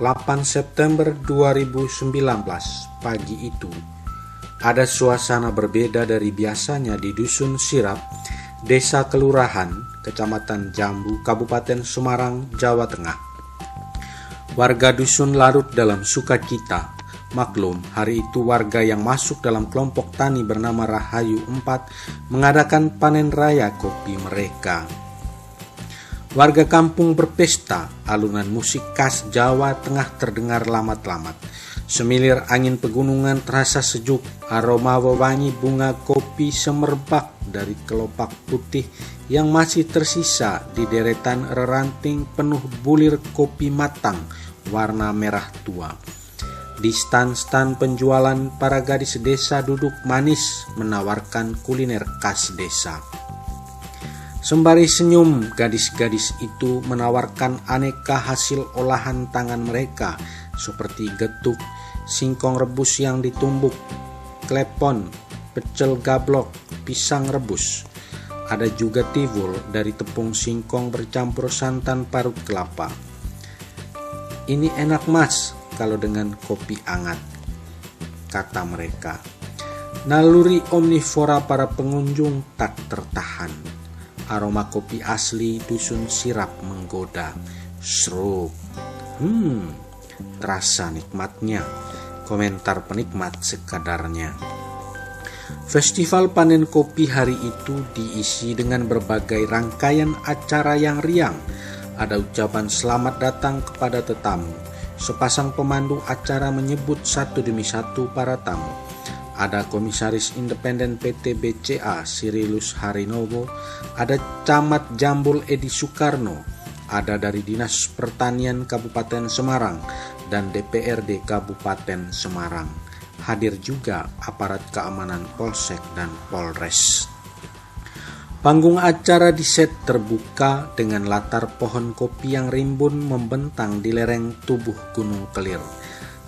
8 September 2019 pagi itu, ada suasana berbeda dari biasanya di Dusun Sirap, Desa Kelurahan, Kecamatan Jambu, Kabupaten Semarang, Jawa Tengah. Warga dusun larut dalam sukacita. Maklum, hari itu warga yang masuk dalam kelompok tani bernama Rahayu 4 mengadakan panen raya kopi mereka. Warga kampung berpesta, alunan musik khas Jawa Tengah terdengar lamat-lamat. Semilir angin pegunungan terasa sejuk, aroma wewangi bunga kopi semerbak dari kelopak putih yang masih tersisa di deretan reranting penuh bulir kopi matang warna merah tua. Di stan-stan penjualan, para gadis desa duduk manis menawarkan kuliner khas desa. Sembari senyum, gadis-gadis itu menawarkan aneka hasil olahan tangan mereka seperti getuk, singkong rebus yang ditumbuk, klepon, pecel gablok, pisang rebus. Ada juga tiwul dari tepung singkong bercampur santan parut kelapa. Ini enak mas kalau dengan kopi hangat, kata mereka. Naluri omnivora para pengunjung tak tertahan. Aroma kopi asli Dusun Sirap menggoda. Seruk. Terasa nikmatnya. Komentar penikmat sekadarnya. Festival panen kopi hari itu diisi dengan berbagai rangkaian acara yang riang. Ada ucapan selamat datang kepada tetamu. Sepasang pemandu acara menyebut satu demi satu para tamu. Ada Komisaris Independen PT BCA Sirilus Harinowo, ada Camat Jambul Edi Soekarno, ada dari Dinas Pertanian Kabupaten Semarang dan DPRD Kabupaten Semarang. Hadir juga aparat keamanan Polsek dan Polres. Panggung acara di set terbuka dengan latar pohon kopi yang rimbun membentang di lereng tubuh Gunung Kelir.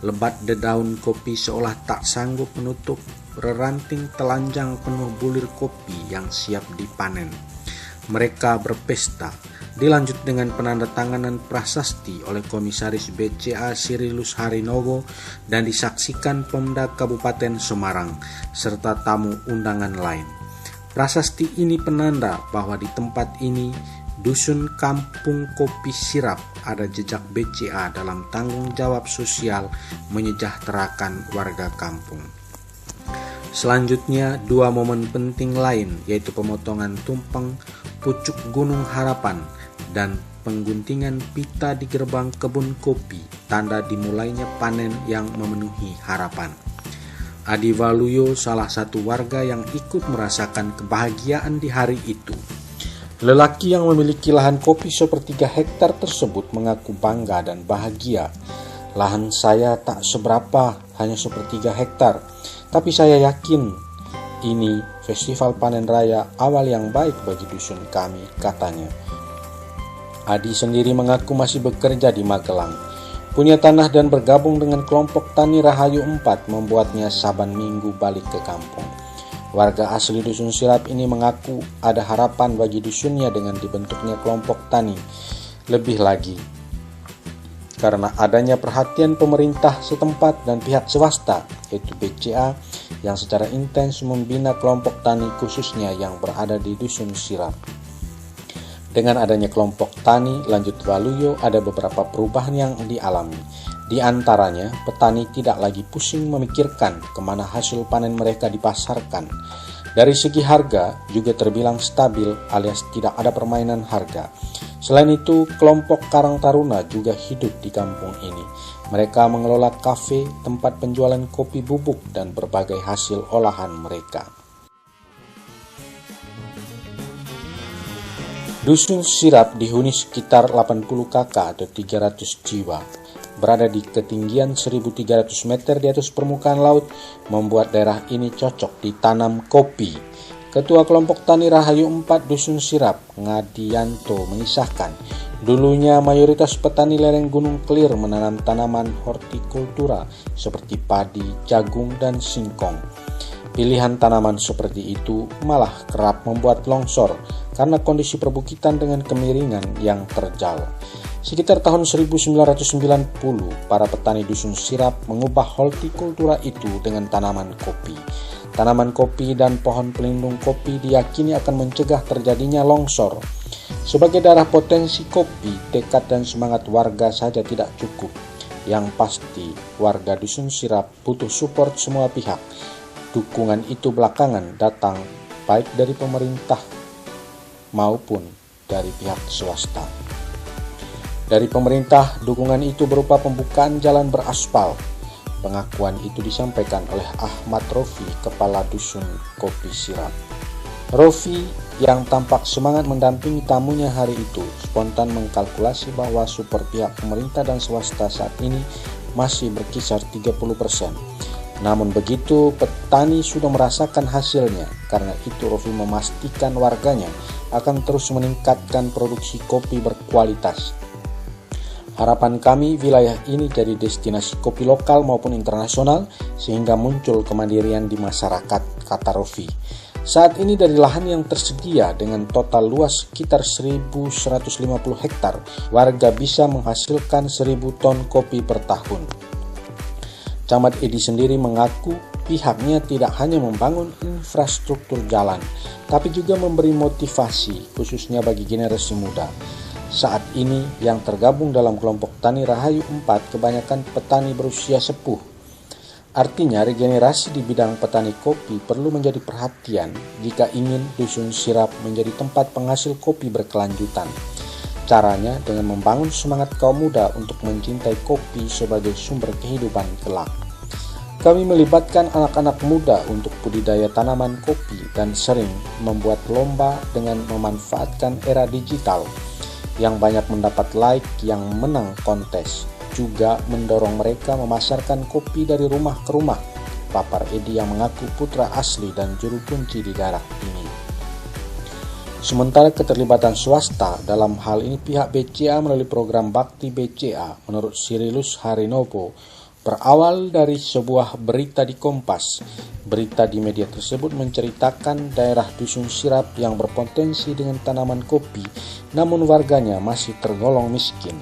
Lebat dedaun kopi seolah tak sanggup menutup reranting telanjang penuh bulir kopi yang siap dipanen. Mereka berpesta, dilanjut dengan penandatanganan prasasti oleh Komisaris BCA Sirilus Harinowo dan disaksikan Pemda Kabupaten Semarang serta tamu undangan lain. Prasasti ini penanda bahwa di tempat ini, Dusun Kampung Kopi Sirap, ada jejak BCA dalam tanggung jawab sosial menyejahterakan warga kampung. Selanjutnya, dua momen penting lain yaitu pemotongan tumpeng pucuk Gunung Harapan dan pengguntingan pita di gerbang kebun kopi, tanda dimulainya panen yang memenuhi harapan. Adi Waluyo, salah satu warga yang ikut merasakan kebahagiaan di hari itu. Lelaki yang memiliki lahan kopi sepertiga hektar tersebut mengaku bangga dan bahagia. Lahan saya tak seberapa, hanya sepertiga hektar. Tapi saya yakin ini festival panen raya awal yang baik bagi dusun kami, katanya. Adi sendiri mengaku masih bekerja di Magelang. Punya tanah dan bergabung dengan kelompok tani Rahayu 4 membuatnya saban minggu balik ke kampung. Warga asli Dusun Sirap ini mengaku ada harapan bagi dusunnya dengan dibentuknya kelompok tani. Lebih lagi, karena adanya perhatian pemerintah setempat dan pihak swasta, yaitu BCA, yang secara intens membina kelompok tani khususnya yang berada di Dusun Sirap. Dengan adanya kelompok tani, lanjut Waluyo, ada beberapa perubahan yang dialami. Di antaranya, petani tidak lagi pusing memikirkan kemana hasil panen mereka dipasarkan. Dari segi harga juga terbilang stabil alias tidak ada permainan harga. Selain itu, kelompok Karang Taruna juga hidup di kampung ini. Mereka mengelola kafe, tempat penjualan kopi bubuk, dan berbagai hasil olahan mereka. Dusun Sirap dihuni sekitar 80 kakak atau 300 jiwa. Berada di ketinggian 1.300 meter di atas permukaan laut, membuat daerah ini cocok ditanam kopi. Ketua kelompok tani Rahayu 4 Dusun Sirap, Ngadianto, mengisahkan, dulunya mayoritas petani lereng Gunung Kelir menanam tanaman hortikultura seperti padi, jagung, dan singkong. Pilihan tanaman seperti itu malah kerap membuat longsor karena kondisi perbukitan dengan kemiringan yang terjal. Sekitar tahun 1990, para petani dusun sirap mengubah hortikultura itu dengan tanaman kopi. Tanaman kopi dan pohon pelindung kopi diyakini akan mencegah terjadinya longsor. Sebagai daerah potensi kopi, tekad dan semangat warga saja tidak cukup. Yang pasti, warga dusun sirap butuh support semua pihak. Dukungan itu belakangan datang baik dari pemerintah maupun dari pihak swasta. Dari pemerintah, dukungan itu berupa pembukaan jalan beraspal. Pengakuan itu disampaikan oleh Ahmad Rofi, kepala dusun kopi sirap. Rofi yang tampak semangat mendampingi tamunya hari itu, spontan mengkalkulasi bahwa support pihak pemerintah dan swasta saat ini masih berkisar 30%. Namun begitu, petani sudah merasakan hasilnya. Karena itu Rofi memastikan warganya akan terus meningkatkan produksi kopi berkualitas. Harapan kami wilayah ini jadi destinasi kopi lokal maupun internasional sehingga muncul kemandirian di masyarakat, kata Rofi. Saat ini dari lahan yang tersedia dengan total luas sekitar 1.150 hektar, warga bisa menghasilkan 1.000 ton kopi per tahun. Camat Edi sendiri mengaku pihaknya tidak hanya membangun infrastruktur jalan, tapi juga memberi motivasi khususnya bagi generasi muda. Saat ini yang tergabung dalam kelompok Tani Rahayu 4 kebanyakan petani berusia sepuh. Artinya regenerasi di bidang petani kopi perlu menjadi perhatian jika ingin dusun sirap menjadi tempat penghasil kopi berkelanjutan. Caranya dengan membangun semangat kaum muda untuk mencintai kopi sebagai sumber kehidupan kelak. Kami melibatkan anak-anak muda untuk budidaya tanaman kopi dan sering membuat lomba dengan memanfaatkan era digital yang banyak mendapat like yang menang kontes, juga mendorong mereka memasarkan kopi dari rumah ke rumah, papar Edi yang mengaku putra asli dan juru kunci di daerah ini. Sementara keterlibatan swasta dalam hal ini pihak BCA melalui program Bakti BCA menurut Sirilus Harinovo berawal dari sebuah berita di Kompas. Berita di media tersebut menceritakan daerah dusun sirap yang berpotensi dengan tanaman kopi, namun warganya masih tergolong miskin.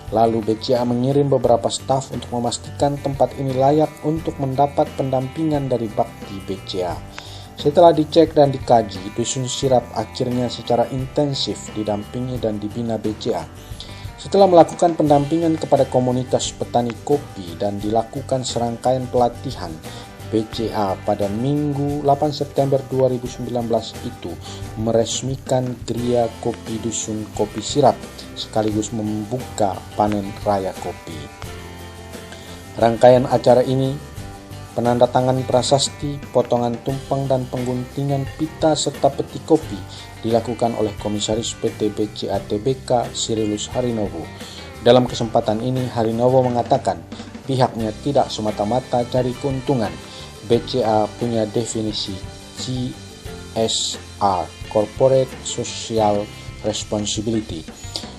Lalu BCA mengirim beberapa staf untuk memastikan tempat ini layak untuk mendapat pendampingan dari Bakti BCA. Setelah dicek dan dikaji, dusun sirap akhirnya secara intensif didampingi dan dibina BCA. Setelah melakukan pendampingan kepada komunitas petani kopi dan dilakukan serangkaian pelatihan, BCA pada Minggu 8 September 2019 itu meresmikan Gria Kopi Dusun Kopi Sirap sekaligus membuka panen raya kopi. Rangkaian acara ini, penandatangan prasasti, potongan tumpeng dan pengguntingan pita serta peti kopi dilakukan oleh Komisaris PT BCA Tbk Sirilus Harinovo. Dalam kesempatan ini Harinovo mengatakan pihaknya tidak semata-mata cari keuntungan. BCA punya definisi CSR, Corporate Social Responsibility.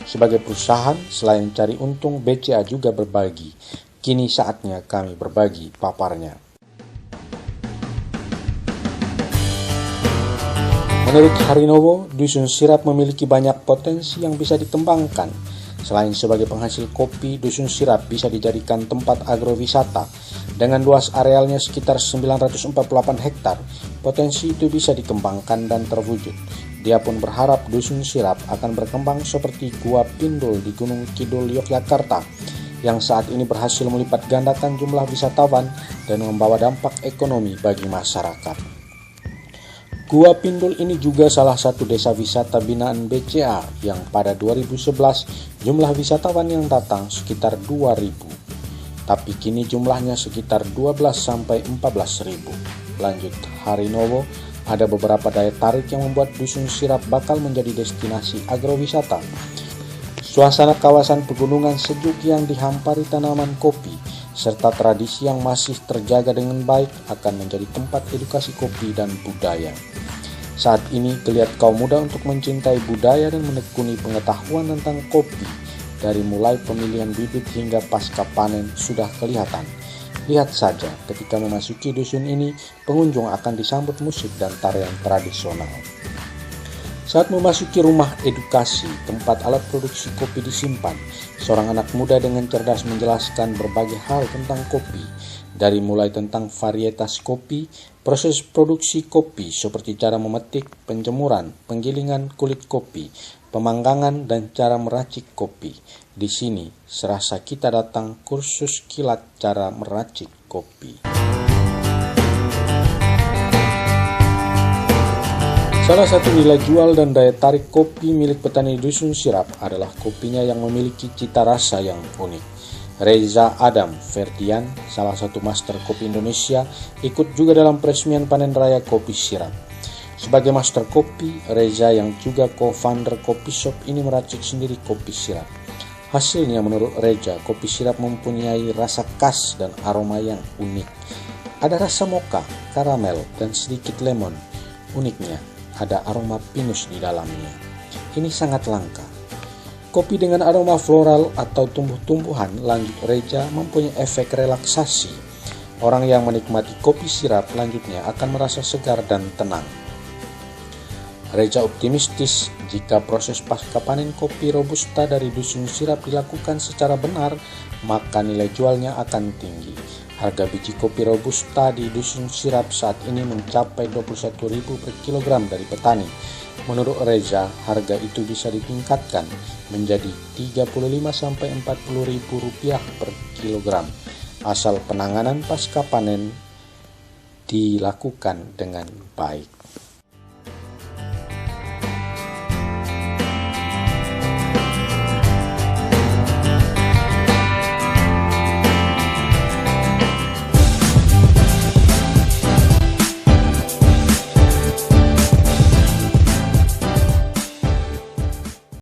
Sebagai perusahaan, selain cari untung, BCA juga berbagi. Kini saatnya kami berbagi, paparnya. Menurut Harinovo, dusun sirap memiliki banyak potensi yang bisa dikembangkan. Selain sebagai penghasil kopi, dusun sirap bisa dijadikan tempat agrowisata. Dengan luas arealnya sekitar 948 hektar, potensi itu bisa dikembangkan dan terwujud. Dia pun berharap dusun sirap akan berkembang seperti Gua Pindul di Gunung Kidul, Yogyakarta, yang saat ini berhasil melipat gandakan jumlah wisatawan dan membawa dampak ekonomi bagi masyarakat. Gua Pindul ini juga salah satu desa wisata binaan BCA yang pada 2011 jumlah wisatawan yang datang sekitar 2.000. Tapi kini jumlahnya sekitar 12-14.000. Lanjut Harinovo, ada beberapa daya tarik yang membuat dusun sirap bakal menjadi destinasi agrowisata. Suasana kawasan pegunungan sejuk yang dihampari tanaman kopi, serta tradisi yang masih terjaga dengan baik akan menjadi tempat edukasi kopi dan budaya. Saat ini geliat kaum muda untuk mencintai budaya dan menekuni pengetahuan tentang kopi, dari mulai pemilihan bibit hingga pasca panen sudah kelihatan. Lihat saja, ketika memasuki dusun ini, pengunjung akan disambut musik dan tarian tradisional. Saat memasuki rumah edukasi, tempat alat produksi kopi disimpan, seorang anak muda dengan cerdas menjelaskan berbagai hal tentang kopi, dari mulai tentang varietas kopi, proses produksi kopi seperti cara memetik, penjemuran, penggilingan kulit kopi, pemanggangan, dan cara meracik kopi. Di sini, serasa kita datang kursus kilat cara meracik kopi. Salah satu nilai jual dan daya tarik kopi milik petani Dusun Sirap adalah kopinya yang memiliki cita rasa yang unik. Reza Adam Ferdian, salah satu master kopi Indonesia, ikut juga dalam peresmian panen raya kopi Sirap. Sebagai master kopi, Reza yang juga co-founder kopi shop ini meracik sendiri kopi Sirap. Hasilnya menurut Reza, kopi Sirap mempunyai rasa khas dan aroma yang unik. Ada rasa mocha, karamel, dan sedikit lemon. Uniknya, ada aroma pinus di dalamnya. Ini sangat langka. Kopi dengan aroma floral atau tumbuh-tumbuhan, lanjut Reza, mempunyai efek relaksasi. Orang yang menikmati kopi Sirap lanjutnya akan merasa segar dan tenang. Reza optimistis jika proses pasca panen kopi Robusta dari Dusun Sirap dilakukan secara benar, maka nilai jualnya akan tinggi. Harga biji kopi Robusta di Dusun Sirap saat ini mencapai Rp21.000 per kilogram dari petani. Menurut Reza, harga itu bisa ditingkatkan menjadi Rp35-Rp40.000 per kilogram, asal penanganan pasca panen dilakukan dengan baik.